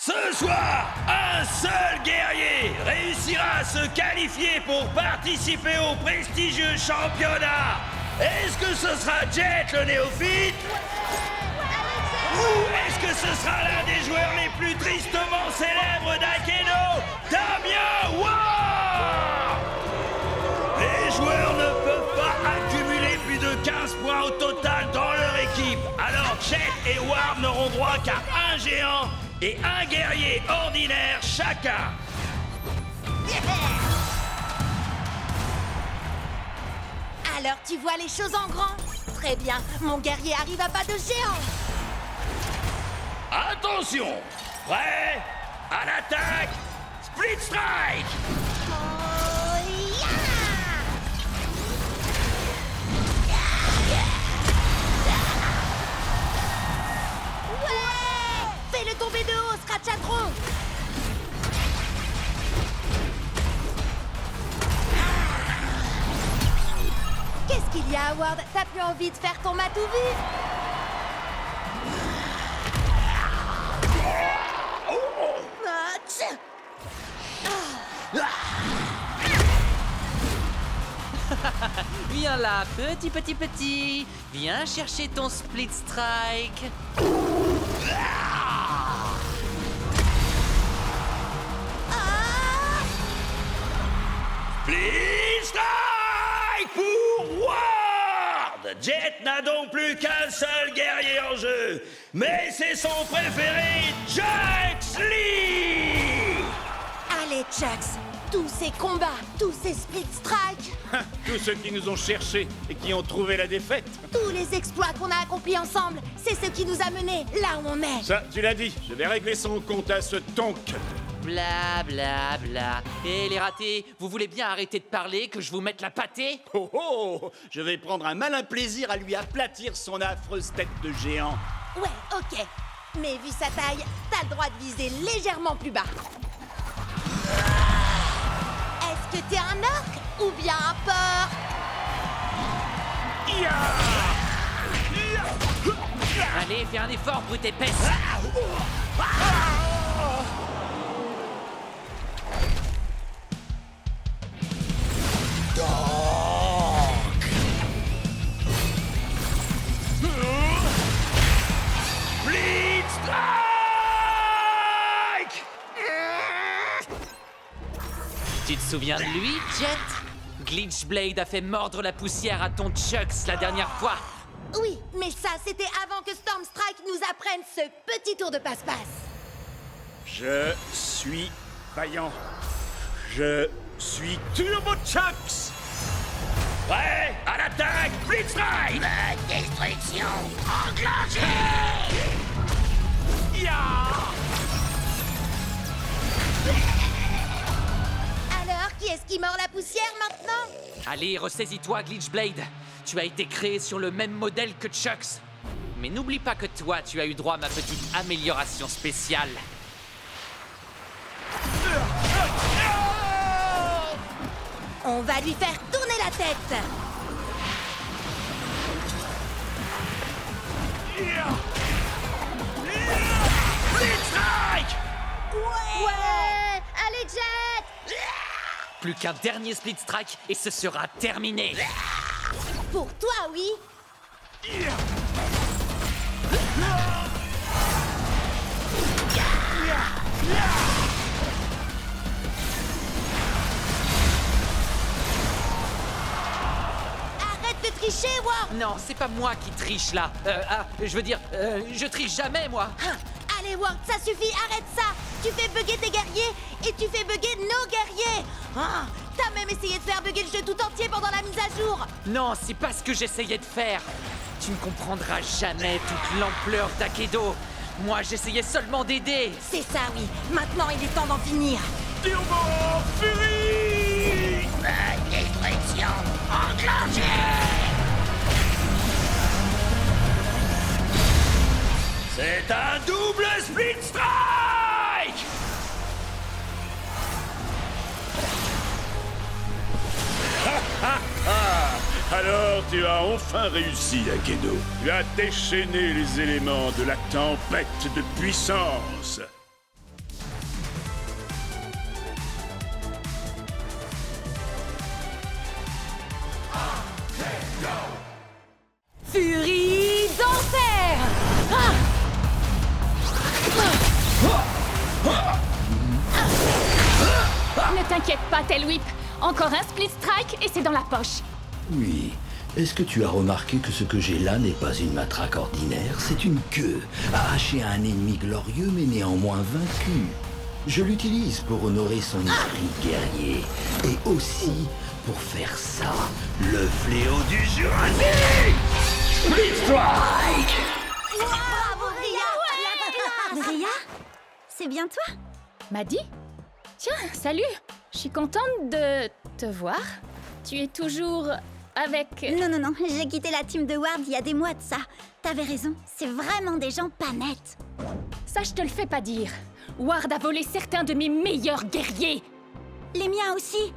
Ce soir, un seul guerrier réussira à se qualifier pour participer au prestigieux championnat. Est-ce que ce sera Jet le néophyte? Ou est-ce que ce sera l'un des joueurs les plus tristement célèbres d'Akedo, Damien Ward? Les joueurs ne peuvent pas accumuler plus de 15 points au total dans leur équipe. Alors Jet et Ward n'auront droit qu'à un géant et un guerrier ordinaire chacun. Alors tu vois les choses en grand? Très bien, mon guerrier arrive à pas de géant. Attention! Prêt? À l'attaque! Split Strike! Oh, ouais! Fais-le tomber de haut, Scratchatron! Qu'est-ce qu'il y a, Howard? T'as plus envie de faire ton matou vu? Ah, tiens. Viens là, petit. Viens chercher ton Split Strike. Split Strike pour Ward! Jet n'a donc plus qu'un seul guerrier en jeu, mais c'est son préféré, Chucks Lee! Allez, Chucks, tous ces combats, tous ces split strikes, Tous ceux qui nous ont cherchés et qui ont trouvé la défaite. tous les exploits qu'on a accomplis ensemble, c'est ce qui nous a menés là où on est. Ça, tu l'as dit, je vais régler son compte à ce tonk. Bla bla bla. Et les ratés, vous voulez bien arrêter de parler, que je vous mette la pâtée? Oh oh, je vais prendre un malin plaisir à lui aplatir son affreuse tête de géant. Ouais, ok. Mais vu sa taille, t'as le droit de viser légèrement plus bas. Est-ce que t'es un orc ou bien un porc? Allez, fais un effort, brute épaisse. Split Strike! Tu te souviens de lui, Jet? Glitchblade a fait mordre la poussière à ton Chucks la dernière fois. Oui, mais ça, c'était avant que Stormstrike nous apprenne ce petit tour de passe-passe. Je suis vaillant. Je suis Turbo Chucks. Prêt? À l'attaque! Split Strike! Destruction enclenchée! Alors, qui est-ce qui mord la poussière maintenant? Allez, ressaisis-toi, Glitchblade. Tu as été créé sur le même modèle que Chucks. Mais n'oublie pas que toi, tu as eu droit à ma petite amélioration spéciale. On va lui faire tourner la tête. Split Strike! Ouais! Allez, Jet! Plus qu'un dernier Split Strike et ce sera terminé. Pour toi, oui. Arrête de tricher, Ward. Non, c'est pas moi qui triche là. Je triche jamais, moi. Hein, allez, Ward, ça suffit, arrête ça. Tu fais bugger tes guerriers et tu fais bugger nos guerriers. Ah, t'as même essayé de faire bugger le jeu tout entier pendant la mise à jour. Non, c'est pas ce que j'essayais de faire. Tu ne comprendras jamais toute l'ampleur d'Akedo. Moi, j'essayais seulement d'aider. C'est ça, oui. Maintenant, il est temps d'en finir. Turbo Fury. Destruction enclenchée! C'est un double Split Strike! Alors tu as enfin réussi, Akedo. Tu as déchaîné les éléments de la tempête de puissance. t'inquiète pas, Tailwhip. Encore un split strike et c'est dans la poche. Oui. Est-ce que tu as remarqué que ce que j'ai là n'est pas une matraque ordinaire? C'est une queue, arrachée à un ennemi glorieux mais néanmoins vaincu. Je l'utilise pour honorer son esprit guerrier. Et aussi pour faire ça, le fléau du Jurassique! Split Strike! Bravo, Ria! Ria? C'est bien toi? Maddie? Tiens, salut. Je suis contente de te voir. Tu es toujours avec... Non, j'ai quitté la team de Ward il y a des mois de ça. T'avais raison, c'est vraiment des gens pas nets. Ça, je te le fais pas dire. Ward a volé certains de mes meilleurs guerriers. Les miens aussi.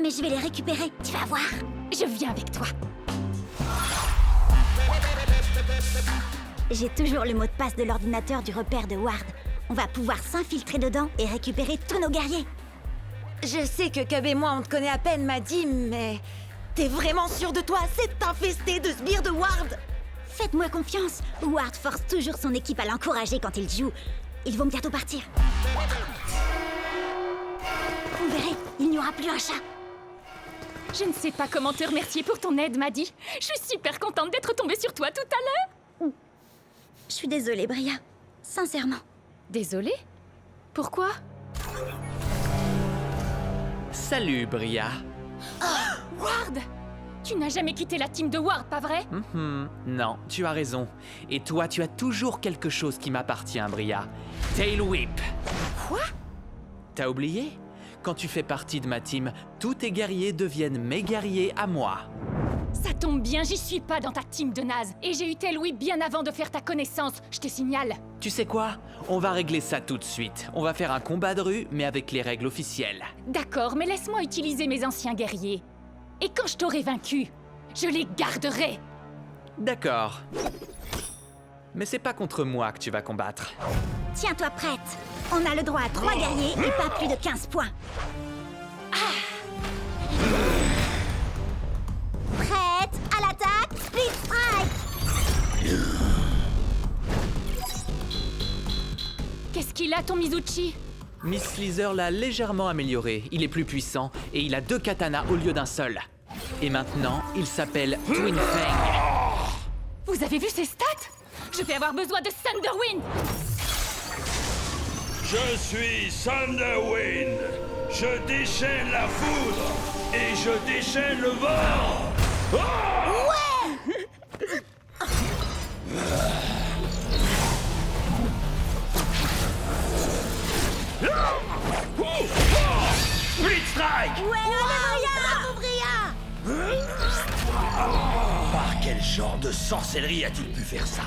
Mais je vais les récupérer, tu vas voir. Je viens avec toi. J'ai toujours le mot de passe de l'ordinateur du repère de Ward. On va pouvoir s'infiltrer dedans et récupérer tous nos guerriers. Je sais que Cub et moi, on te connaît à peine, Maddie, mais... T'es vraiment sûr de toi? C'est infesté de sbires de Ward! Faites-moi confiance. Ward force toujours son équipe à l'encourager quand il joue. Ils vont bientôt partir. Vous verrez, il n'y aura plus un chat. Je ne sais pas comment te remercier pour ton aide, Maddie. Je suis super contente d'être tombée sur toi tout à l'heure. Je suis désolée, Bria. Sincèrement. Désolée? Pourquoi? Salut, Bria. Ward! Tu n'as jamais quitté la team de Ward, pas vrai? Non, tu as raison. Et toi, tu as toujours quelque chose qui m'appartient, Bria. Tailwhip. Quoi? T'as oublié? Quand tu fais partie de ma team, tous tes guerriers deviennent mes guerriers à moi. Ça tombe bien, j'y suis pas dans ta team de naze. Et j'ai eu Tailwhip bien avant de faire ta connaissance, je te signale. Tu sais quoi? On va régler ça tout de suite. On va faire un combat de rue, mais avec les règles officielles. D'accord, mais laisse-moi utiliser mes anciens guerriers. Et quand je t'aurai vaincu, je les garderai. D'accord. Mais c'est pas contre moi que tu vas combattre. Tiens-toi prête. On a le droit à 3 guerriers et pas plus de 15 points. Prête à l'attaque, split strike. Qu'est-ce qu'il a, ton Mizuchi? Miss Sleazer l'a légèrement amélioré. Il est plus puissant et il a 2 katanas au lieu d'un seul. Et maintenant, il s'appelle Twin Fang. Vous avez vu ses stats? Je vais avoir besoin de Thunderwind. Je suis Thunderwind. Je déchaîne la foudre et je déchaîne le vent. Split Strike! Bravo, Bria! Par quel genre de sorcellerie a-t-il pu faire ça?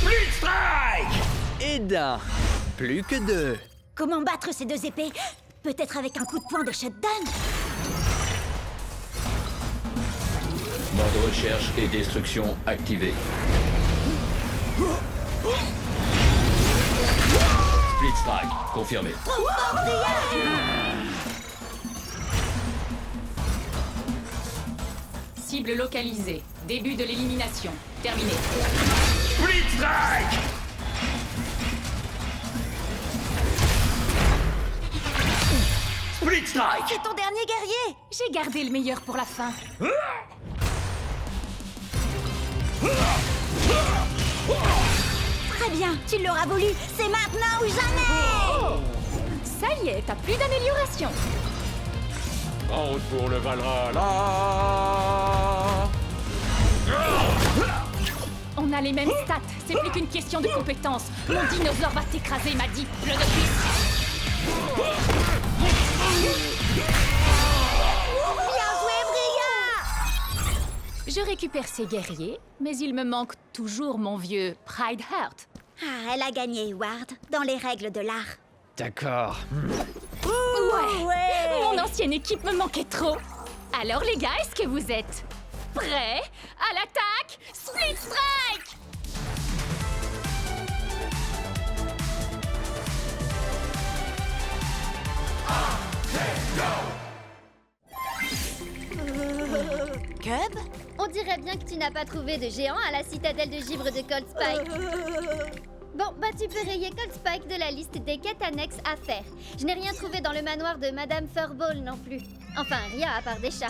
Split Strike! Et d'un. Plus que 2. Comment battre ces 2 épées? Peut-être avec un coup de poing de shutdown? Mode recherche et destruction activé. Split Strike, confirmé. Cible localisée. Début de l'élimination. Terminé. Split Strike! Split Strike! C'est ton dernier guerrier! J'ai gardé le meilleur pour la fin. Très bien, tu l'auras voulu. C'est maintenant ou jamais. Ça y est, t'as plus d'amélioration. En route pour le Valhalla. On a les mêmes stats, c'est plus qu'une question de compétence. Mon dinosaure va t'écraser, m'a dit. Le de Bien joué, Bria! Je récupère ses guerriers, mais il me manque toujours mon vieux Pride Heart. Ah, elle a gagné, Ward, dans les règles de l'art. D'accord. Ouais. Mon ancienne équipe me manquait trop. Alors les gars, est-ce que vous êtes prêts à l'attaque? Split Strike! Cub? On dirait bien que tu n'as pas trouvé de géant à la citadelle de givre de Cold Spike. Bon, bah tu peux rayer Cold Spike de la liste des quêtes annexes à faire. Je n'ai rien trouvé dans le manoir de Madame Furball non plus. Enfin, rien à part des chats.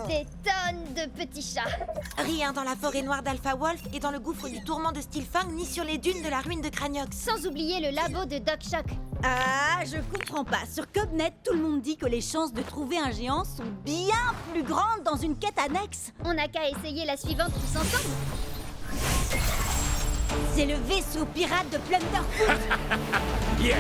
Des tonnes de petits chats. Rien dans la forêt noire d'Alpha Wolf et dans le gouffre du tourment de Steelfang, ni sur les dunes de la ruine de Craniox. Sans oublier le labo de Doc Shock. Ah, je comprends pas. Sur Cubnet, tout le monde dit que les chances de trouver un géant sont bien plus grandes dans une quête annexe. On n'a qu'à essayer la suivante tous ensemble. C'est le vaisseau pirate de Plunderfoot. Yeah!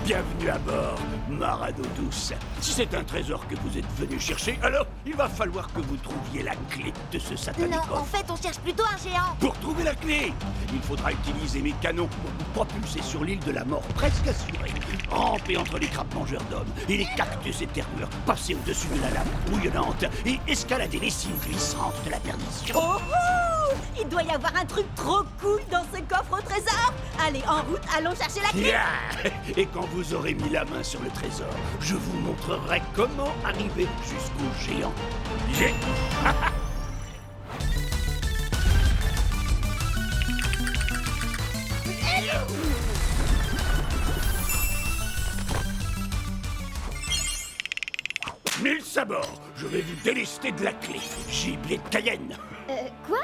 Bienvenue à bord, Marado douce. Si c'est un trésor que vous êtes venu chercher, alors il va falloir que vous trouviez la clé de ce satanique Non, en coffre. fait, on cherche plutôt un géant. Pour trouver la clé, il faudra utiliser mes canons pour vous propulser sur l'île de la mort, presque assurée. Ramper entre les crabes mangeurs d'hommes et les cactus éterneurs, passer au-dessus de la lave bouillonnante et escalader les cimes glissantes de la perdition. Oh, oh, il doit y avoir un truc trop cool dans ce coffre au trésor. Allez, en route, allons chercher la clé. Yeah! Et quand vous aurez mis la main sur le trésor, je vous montrerai comment arriver jusqu'au géant. Yeah! Mille sabords, je vais vous délester de la clé. Gibier de Cayenne. Quoi?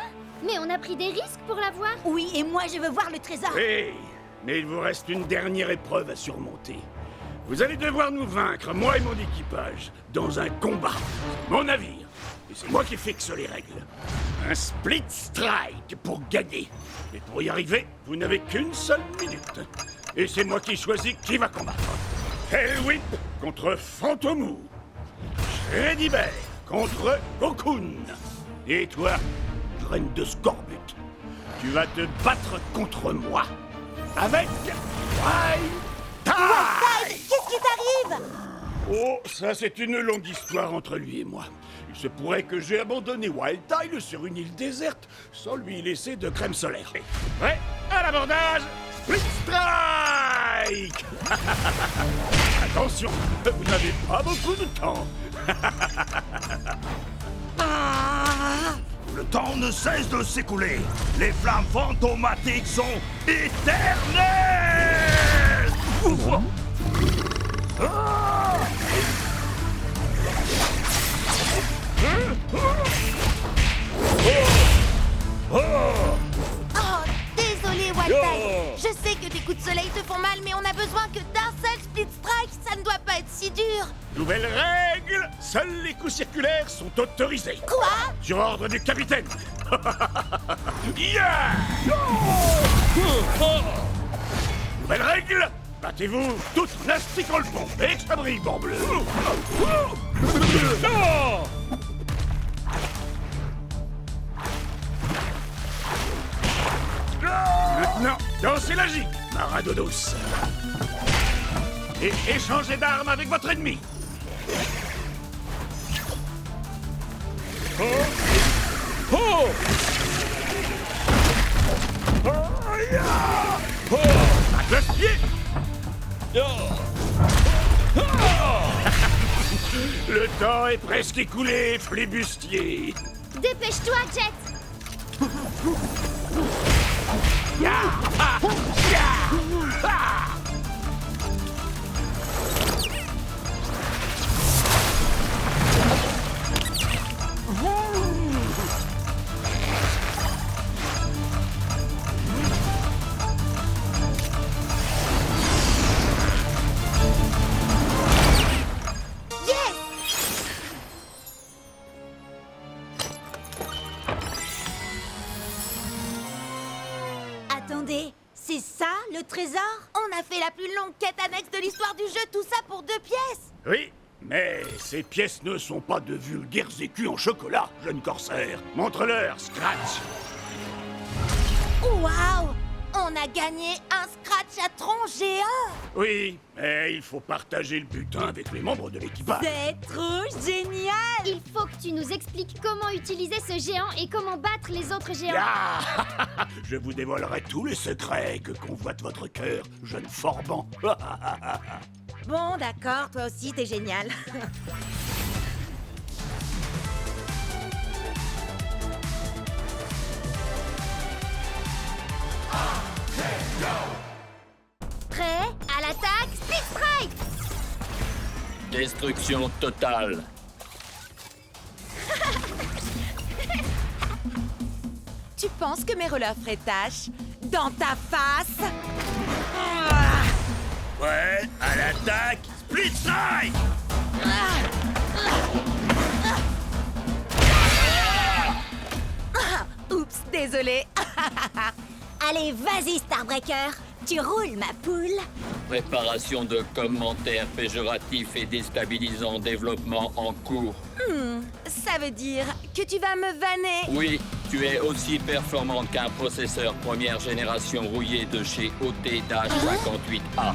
Mais on a pris des risques pour l'avoir. Oui, et moi je veux voir le trésor. Oui, mais il vous reste une dernière épreuve à surmonter. Vous allez devoir nous vaincre, moi et mon équipage, dans un combat. Mon navire. Et c'est moi qui fixe les règles. Un split strike pour gagner. Et pour y arriver, vous n'avez qu'une seule minute. Et c'est moi qui choisis qui va combattre. Hellwhip contre Fantomou. Shreddy Bear contre Cocoon. Et toi, graine de scorbut, tu vas te battre contre moi. Avec Wild Tide. Qu'est-ce qui t'arrive? Oh, ça c'est une longue histoire entre lui et moi. Il se pourrait que j'ai abandonné Wild Tile sur une île déserte sans lui laisser de crème solaire. Prêt à l'abordage, Split Strike. Attention, vous n'avez pas beaucoup de temps. Le temps ne cesse de s'écouler. Les flammes fantomatiques sont éternelles. Oh, désolé, Wildtide. Je sais que tes coups de soleil te font mal, mais on a besoin que d'un seul split strike. Ça ne doit pas être si dur. Nouvelle règle, seuls les coups circulaires sont autorisés. Quoi? Sur ordre du capitaine. Yeah! Nouvelle règle, battez-vous toutes en astiquant le pont. Extra brille, bleu. Maintenant, dansez la gigue, Marado douce. Et échangez d'armes avec votre ennemi. À cloche-pied. Le temps est presque écoulé, flibustier. Dépêche-toi, Jet. Attendez, c'est ça le trésor? On a fait la plus longue quête annexe de l'histoire du jeu, tout ça pour 2 pièces. Oui, mais ces pièces ne sont pas de vulgaires écus en chocolat, jeune corsaire. Montre-leur, Scratch. Waouh! On a gagné un scratch-atron géant. Oui, mais il faut partager le butin avec les membres de l'équipage. C'est trop génial! Il faut que tu nous expliques comment utiliser ce géant et comment battre les autres géants. Ah Je vous dévoilerai tous les secrets que convoite votre cœur, jeune forban. Bon, d'accord, toi aussi, t'es génial. Prêt? À l'attaque, Split Strike! Destruction totale. Tu penses que mes rollers feraient tâche? Dans ta face? Ouais, à l'attaque, Split Strike! Oups, désolé. Allez, vas-y, Starbreaker. Tu roules, ma poule. Préparation de commentaires péjoratifs et déstabilisants, développement en cours. Ça veut dire que tu vas me vanner. Oui, tu es aussi performante qu'un processeur première génération rouillé de chez OT-58A.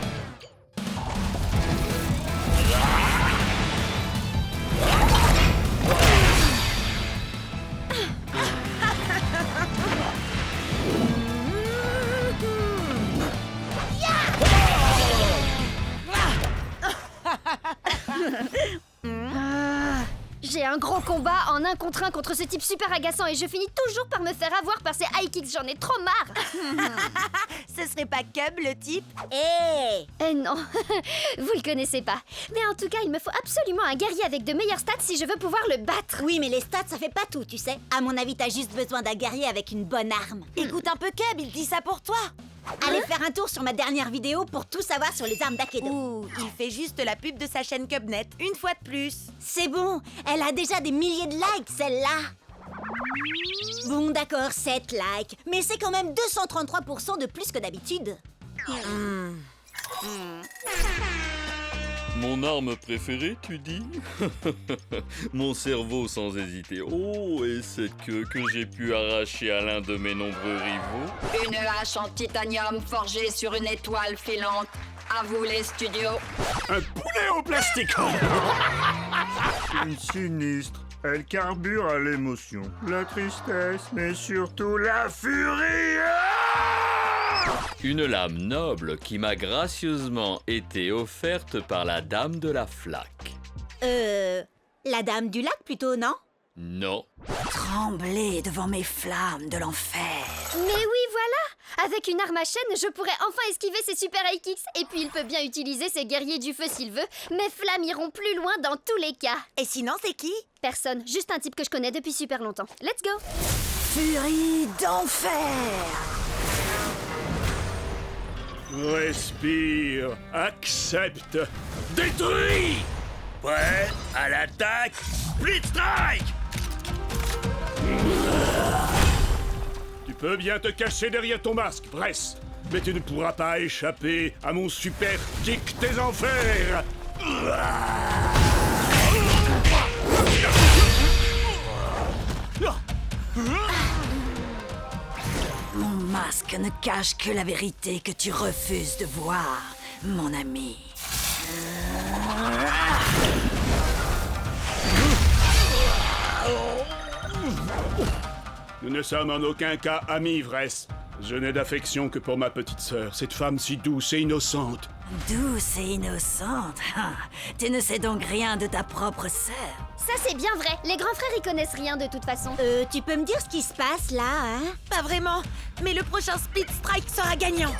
J'ai un gros combat en 1 contre 1 contre ce type super agaçant et je finis toujours par me faire avoir par ces high kicks, j'en ai trop marre. Ce serait pas Cub, le type? Eh non, vous le connaissez pas. Mais en tout cas, il me faut absolument un guerrier avec de meilleures stats si je veux pouvoir le battre. Oui, mais les stats, ça fait pas tout, tu sais. À mon avis, t'as juste besoin d'un guerrier avec une bonne arme. Écoute un peu Cub, il dit ça pour toi. Allez faire un tour sur ma dernière vidéo pour tout savoir sur les armes d'Akedo. Ouh, il fait juste la pub de sa chaîne Cubnet, une fois de plus. C'est bon, elle a déjà des milliers de likes, celle-là. Bon, d'accord, 7 likes, mais c'est quand même 233% de plus que d'habitude. Mon arme préférée, tu dis? Mon cerveau sans hésiter. Oh, et cette queue que j'ai pu arracher à l'un de mes nombreux rivaux. Une hache en titanium forgée sur une étoile filante. À vous les studios. Un poulet au plastique. Une sinistre. Elle carbure à l'émotion, la tristesse, mais surtout la furie. Une lame noble qui m'a gracieusement été offerte par la dame de la flaque. La dame du lac plutôt, non? Non. Trembler devant mes flammes de l'enfer. Mais oui, voilà! Avec une arme à chaîne, je pourrais enfin esquiver ses super high kicks. Et puis il peut bien utiliser ses guerriers du feu s'il veut. Mes flammes iront plus loin dans tous les cas. Et sinon, c'est qui? Personne, juste un type que je connais depuis super longtemps. Let's go! Furie d'enfer. Respire, accepte, Détruit! Prêt? À l'attaque, Split Strike! Tu peux bien te cacher derrière ton masque, Bress, mais tu ne pourras pas échapper à mon super kick des enfers. Mon masque ne cache que la vérité que tu refuses de voir, mon ami. Nous ne sommes en aucun cas amis, Vress. Je n'ai d'affection que pour ma petite sœur, cette femme si douce et innocente. Douce et innocente. Tu ne sais donc rien de ta propre sœur. Ça c'est bien vrai, les grands frères y connaissent rien de toute façon. Tu peux me dire ce qui se passe là, hein? Pas vraiment, mais le prochain Split Strike sera gagnant.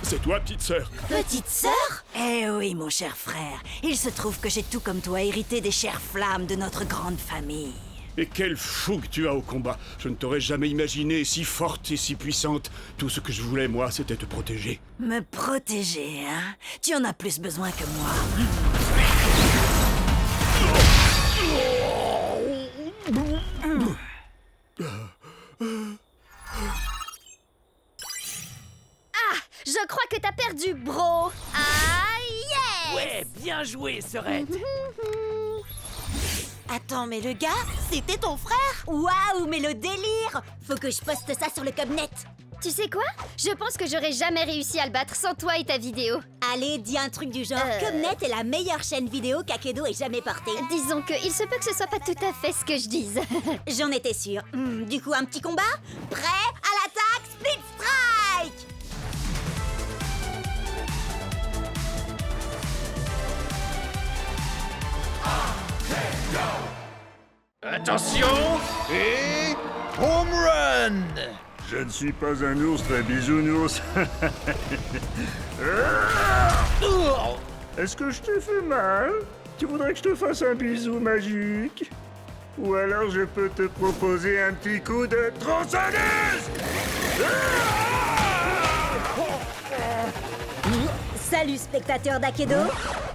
C'est toi, petite sœur. Petite sœur? Eh oui, mon cher frère. Il se trouve que j'ai tout comme toi hérité des chères flammes de notre grande famille. Et quelle fougue tu as au combat. Je ne t'aurais jamais imaginé si forte et si puissante. Tout ce que je voulais, moi, c'était te protéger. Me protéger, hein? Tu en as plus besoin que moi. Je crois que t'as perdu, bro. Ah, yes! Ouais, bien joué, Serette. Attends, mais le gars, c'était ton frère? Waouh, mais le délire! Faut que je poste ça sur le Cubnet. Tu sais quoi? Je pense que j'aurais jamais réussi à le battre sans toi et ta vidéo. Allez, dis un truc du genre. Cubnet est la meilleure chaîne vidéo qu'Akedo ait jamais portée. Disons que il se peut que ce soit pas tout à fait ce que je dise. J'en étais sûre. Du coup, un petit combat? Prêt? À l'attaque? Attention, et... home run! Je ne suis pas un ours très bisounours. Est-ce que je te fais mal? Tu voudrais que je te fasse un bisou magique? Ou alors je peux te proposer un petit coup de tronçonneuse? Salut spectateurs d'Akedo,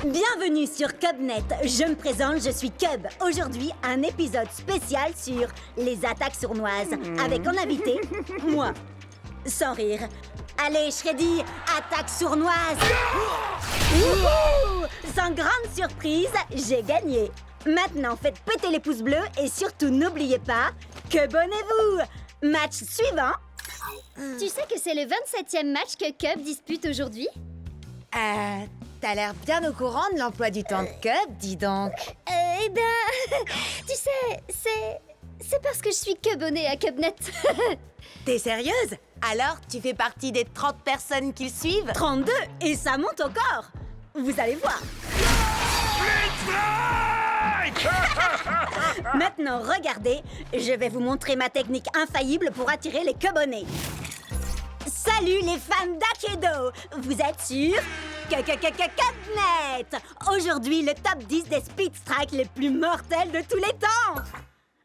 bienvenue sur CubNet. Je me présente, je suis Cub. Aujourd'hui, un épisode spécial sur les attaques sournoises, avec en invité, moi. Sans rire. Allez, Shreddy, attaque sournoise. Wouhou! Sans grande surprise, j'ai gagné. Maintenant, faites péter les pouces bleus et surtout n'oubliez pas, Cubonnez-vous. Match suivant. Tu sais que c'est le 27e match que Cub dispute aujourd'hui? T'as l'air bien au courant de l'emploi du temps de Cub, dis donc. Eh ben, tu sais, c'est parce que je suis Cubonnée à CubNet. T'es sérieuse? Alors, tu fais partie des 30 personnes qui le suivent? 32, et ça monte encore. Vous allez voir. Maintenant, regardez, je vais vous montrer ma technique infaillible pour attirer les Cubonnés. Salut les fans d'Akedo! Vous êtes sur CubNet! Aujourd'hui, le top 10 des Speed Strikes les plus mortels de tous les temps!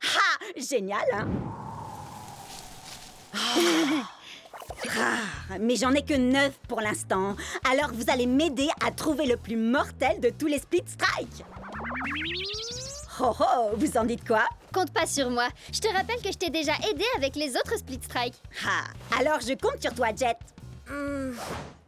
Ha! Génial, hein? Mais j'en ai que 9 pour l'instant. Alors vous allez m'aider à trouver le plus mortel de tous les Speed Strikes. Oh oh, vous en dites quoi? Compte pas sur moi. Je te rappelle que je t'ai déjà aidé avec les autres Split Strike. Ah, alors je compte sur toi, Jet.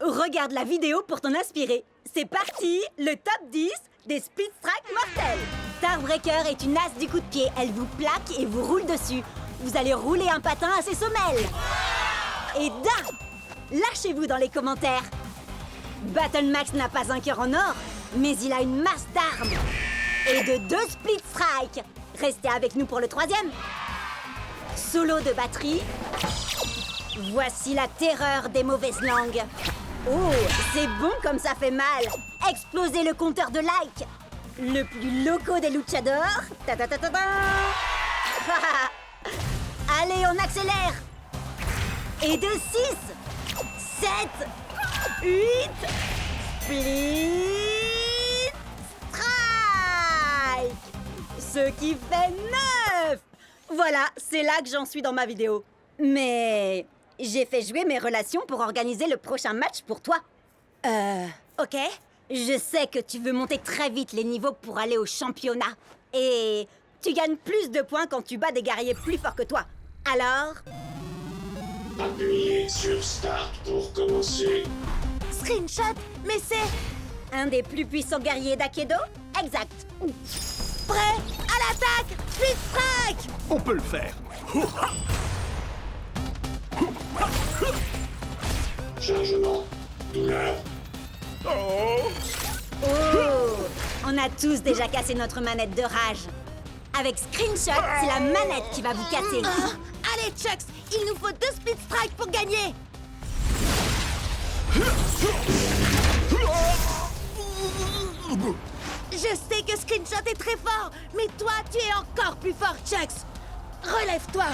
Regarde la vidéo pour t'en inspirer. C'est parti, le top 10 des Split Strikes mortels. Starbreaker est une as du coup de pied. Elle vous plaque et vous roule dessus. Vous allez rouler un patin à ses semelles. Et d'un, lâchez-vous dans les commentaires. Battle Max n'a pas un cœur en or, mais il a une masse d'armes. Et de 2 Split Strike. Restez avec nous pour le 3e. Solo de batterie. Voici la terreur des mauvaises langues. Oh, c'est bon comme ça fait mal. Explosez le compteur de likes. Le plus loco des luchadors. Ta ta ta ta ta. Allez, on accélère. Et de 6, 7, 8, Split Strike. Ce qui fait 9. Voilà, c'est là que j'en suis dans ma vidéo. Mais j'ai fait jouer mes relations pour organiser le prochain match pour toi. Ok. Je sais que tu veux monter très vite les niveaux pour aller au championnat. Et tu gagnes plus de points quand tu bats des guerriers plus forts que toi. Alors... Appuyez sur Start pour commencer. Screenshot, mais c'est... un des plus puissants guerriers d'Akedo? Exact. Prêt à l'attaque! Split Strike! On peut le faire. Chargement. Douleur. Oh! Oh! On a tous déjà cassé notre manette de rage. Avec Screenshot, c'est la manette qui va vous casser. Allez, Chucks, il nous faut 2 Split Strike pour gagner. Je sais que Screenshot est très fort, mais toi, tu es encore plus fort, Chucks. Relève-toi.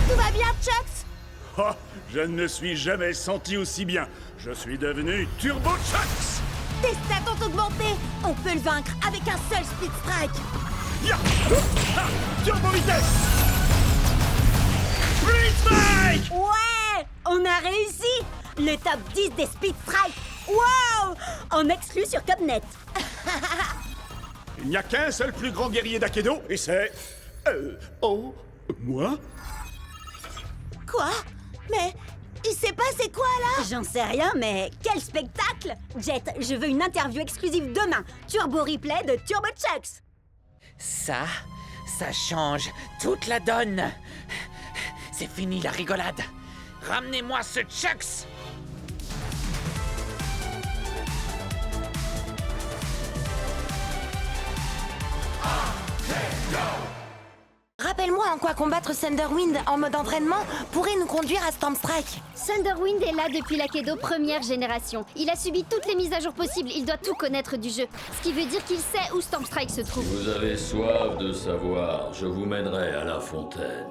Tout va bien, Chucks? Oh, je ne me suis jamais senti aussi bien. Je suis devenu Turbo Chucks. Tes stats ont augmenté. On peut le vaincre avec un seul Split Strike. Ya! Ah! Turbo vitesse. Split Strike. Ouais! On a réussi! Le top 10 des Speed Strike! Wow! En exclu sur CubNet. Il n'y a qu'un seul plus grand guerrier d'Akedo, et c'est... oh... moi? Quoi? Mais il s'est passé quoi, là? J'en sais rien, mais quel spectacle! Jet, je veux une interview exclusive demain. Turbo replay de Turbo Chucks. Ça change toute la donne. C'est fini la rigolade. Ramenez-moi ce Chucks. rappelle-moi en quoi combattre Thunderwind en mode entraînement pourrait nous conduire à Stormstrike. Thunderwind est là depuis l'Akedo première génération. Il a subi toutes les mises à jour possibles, il doit tout connaître du jeu. Ce qui veut dire qu'il sait où Stormstrike se trouve. Vous avez soif de savoir, je vous mènerai à la fontaine.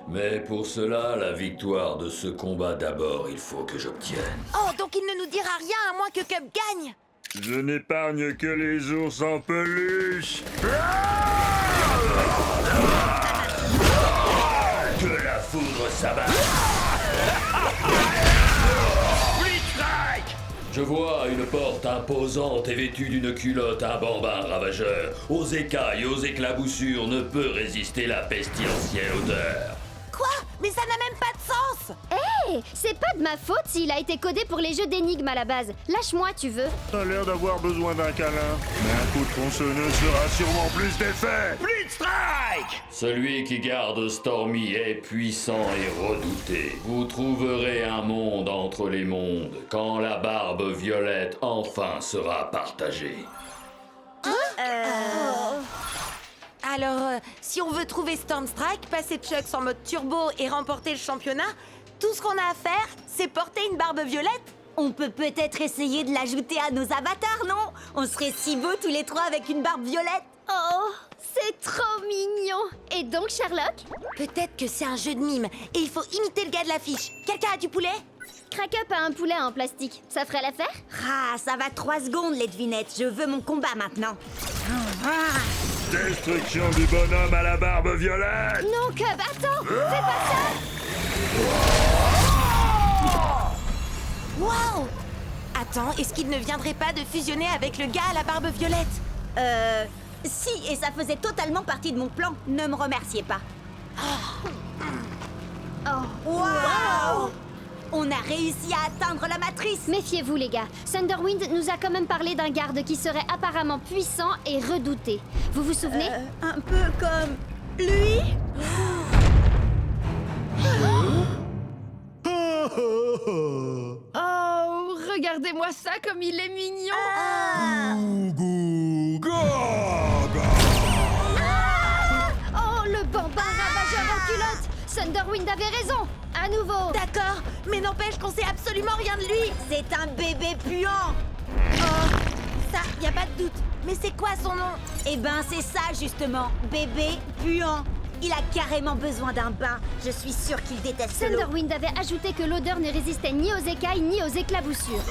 Mais pour cela, la victoire de ce combat d'abord, il faut que j'obtienne. Oh, donc il ne nous dira rien à moins que Cup gagne. Je n'épargne que les ours en peluche. Que la foudre s'abatte. Je vois une porte imposante et vêtue d'une culotte un bambin ravageur. Aux écailles, aux éclaboussures, ne peut résister la pestilentielle odeur. Quoi? Mais ça n'a même pas de sens! Hé, c'est pas de ma faute s'il a été codé pour les jeux d'énigmes à la base. Lâche-moi, tu veux. T'as l'air d'avoir besoin d'un câlin. Mais un coup de tronçonneuse fera sûrement plus d'effet. Blitzstrike! Celui qui garde Stormy est puissant et redouté. Vous trouverez un monde entre les mondes quand la barbe violette enfin sera partagée. Alors, si on veut trouver Stormstrike, passer Chucks en mode turbo et remporter le championnat, tout ce qu'on a à faire, c'est porter une barbe violette. On peut peut-être essayer de l'ajouter à nos avatars, non? On serait si beaux tous les trois avec une barbe violette. Oh, c'est trop mignon. Et donc, Sherlock? Peut-être que c'est un jeu de mime et il faut imiter le gars de l'affiche. Quelqu'un a du poulet? Crack Up a un poulet en plastique. Ça ferait l'affaire? Ah, ça va 3 secondes, les devinettes. Je veux mon combat maintenant. Destruction du bonhomme à la barbe violette. Non, Cub, attends! Fais pas ça! Wow! Attends, est-ce qu'il ne viendrait pas de fusionner avec le gars à la barbe violette? Si, et ça faisait totalement partie de mon plan. Ne me remerciez pas. Wow! On a réussi à atteindre la matrice. Méfiez-vous, les gars. Thunderwind nous a quand même parlé d'un garde qui serait apparemment puissant et redouté. Vous vous souvenez? Un peu comme lui. Oh, regardez-moi ça comme il est mignon. Oh, le bambin ravageur en culotte! Thunderwind avait raison! À nouveau! D'accord, mais n'empêche qu'on sait absolument rien de lui. C'est un bébé puant. Oh, ça, y a pas de doute. Mais c'est quoi son nom? Eh ben, c'est ça justement, bébé puant. Il a carrément besoin d'un bain. Je suis sûre qu'il déteste l'eau. Thunderwind avait ajouté que l'odeur ne résistait ni aux écailles ni aux éclaboussures.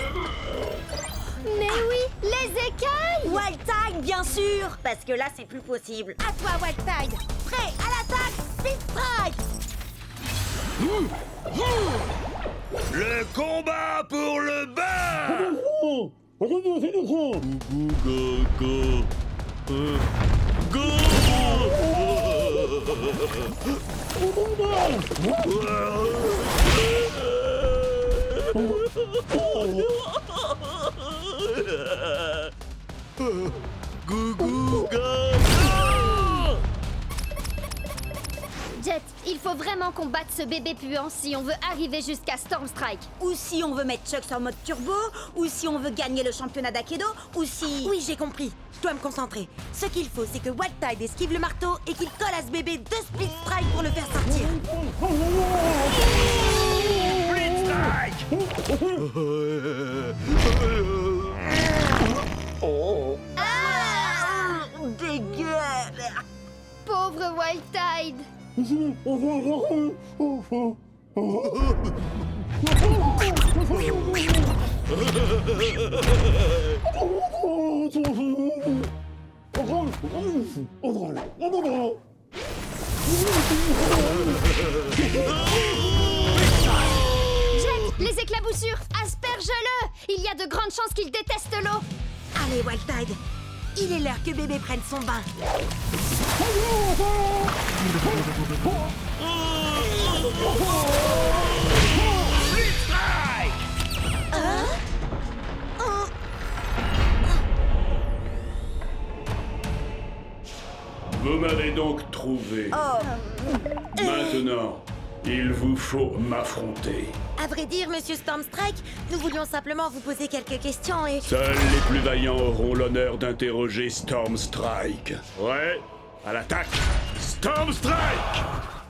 Mais oui, les écailles! Wildtide, bien sûr. Parce que là, c'est plus possible. À toi, Wildtide. Prêt à l'attaque, Speed Strike. Le combat pour le bain! Jet, il faut vraiment qu'on batte ce bébé puant si on veut arriver jusqu'à Stormstrike. Ou si on veut mettre Chucks en mode turbo, ou si on veut gagner le championnat d'Akedo, ou si... Oui, j'ai compris. Je dois me concentrer. Ce qu'il faut, c'est que Wildtide esquive le marteau et qu'il colle à ce bébé 2 Split Strike pour le faire sortir. Split Strike! Dégueu. Pauvre Wildtide! Jet, les éclaboussures, asperge-le! Il y a de grandes chances qu'il déteste l'eau! Allez, Wildtide. Il est l'heure que bébé prenne son bain. Split Strike! Vous m'avez donc trouvé. Maintenant, il vous faut m'affronter. À vrai dire, Monsieur Stormstrike, nous voulions simplement vous poser quelques questions et... Seuls les plus vaillants auront l'honneur d'interroger Stormstrike. Ouais, À l'attaque, Storm Strike!